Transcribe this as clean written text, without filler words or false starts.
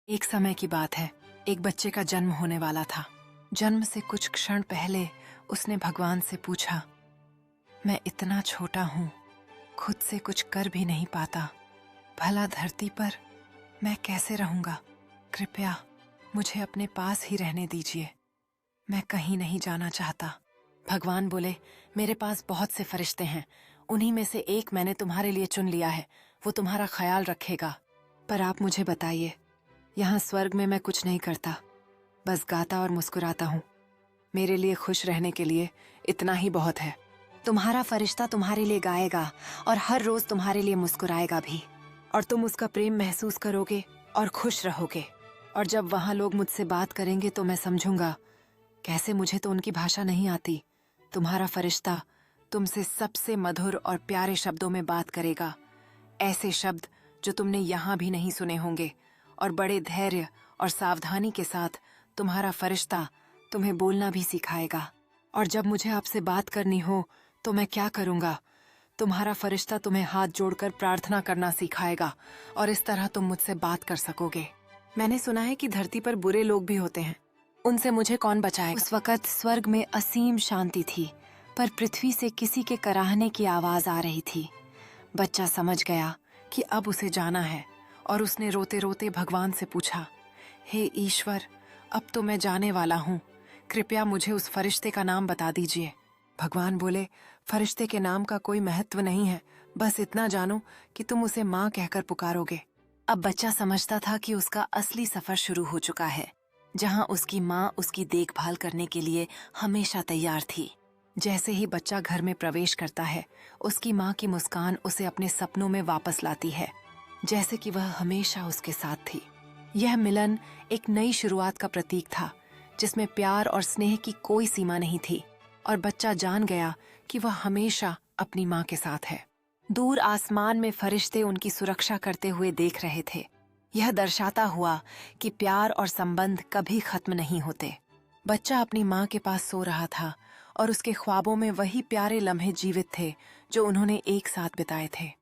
एक समय की बात है, एक बच्चे का जन्म होने वाला था। जन्म से कुछ क्षण पहले उसने भगवान से पूछा, मैं इतना छोटा हूँ, खुद से कुछ कर भी नहीं पाता, भला धरती पर मैं कैसे रहूंगा? कृपया मुझे अपने पास ही रहने दीजिए, मैं कहीं नहीं जाना चाहता। भगवान बोले, मेरे पास बहुत से फरिश्ते हैं, उन्हीं में से एक मैंने तुम्हारे लिए चुन लिया है, वो तुम्हारा ख्याल रखेगा। पर आप मुझे बताइए, यहाँ स्वर्ग में मैं कुछ नहीं करता, बस गाता और मुस्कुराता हूँ। मेरे लिए खुश रहने के लिए इतना ही बहुत है। तुम्हारा फरिश्ता तुम्हारे लिए गाएगा और हर रोज तुम्हारे लिए मुस्कुराएगा भी, और तुम उसका प्रेम महसूस करोगे और खुश रहोगे। और जब वहाँ लोग मुझसे बात करेंगे तो मैं समझूंगा, कैसे मुझे तो उनकी भाषा नहीं आती। तुम्हारा फरिश्ता तुमसे सबसे मधुर और प्यारे शब्दों में बात करेगा, ऐसे शब्द जो तुमने यहाँ भी नहीं सुने होंगे। और बड़े धैर्य और सावधानी के साथ तुम्हारा फरिश्ता तुम्हें बोलना भी सिखाएगा। और जब मुझे आपसे बात करनी हो तो मैं क्या करूँगा? तुम्हारा फरिश्ता तुम्हें हाथ जोड़कर प्रार्थना करना सिखाएगा, और इस तरह तुम मुझसे बात कर सकोगे। मैंने सुना है कि धरती पर बुरे लोग भी होते हैं, उनसे मुझे कौन बचाएगा? उस वक़्त स्वर्ग में असीम शांति थी, पर पृथ्वी से किसी के कराहने की आवाज आ रही थी। बच्चा समझ गया कि अब उसे जाना है, और उसने रोते रोते भगवान से पूछा, हे ईश्वर, अब तो मैं जाने वाला हूँ, कृपया मुझे उस फरिश्ते का नाम बता दीजिए। भगवान बोले, फरिश्ते के नाम का कोई महत्व नहीं है, बस इतना जानो कि तुम उसे माँ कहकर पुकारोगे। अब बच्चा समझता था कि उसका असली सफर शुरू हो चुका है, जहाँ उसकी माँ उसकी देखभाल करने के लिए हमेशा तैयार थी। जैसे ही बच्चा घर में प्रवेश करता है, उसकी माँ की मुस्कान उसे अपने सपनों में वापस लाती है, जैसे कि वह हमेशा उसके साथ थी। यह मिलन एक नई शुरुआत का प्रतीक था, जिसमें प्यार और स्नेह की कोई सीमा नहीं थी, और बच्चा जान गया कि वह हमेशा अपनी माँ के साथ है। दूर आसमान में फरिश्ते उनकी सुरक्षा करते हुए देख रहे थे। यह दर्शाता हुआ कि प्यार और संबंध कभी खत्म नहीं होते। बच्चा अपनी माँ के पास सो रहा था, और उसके ख्वाबों में वही प्यारे लम्हे जीवित थे जो उन्होंने एक साथ बिताए थे।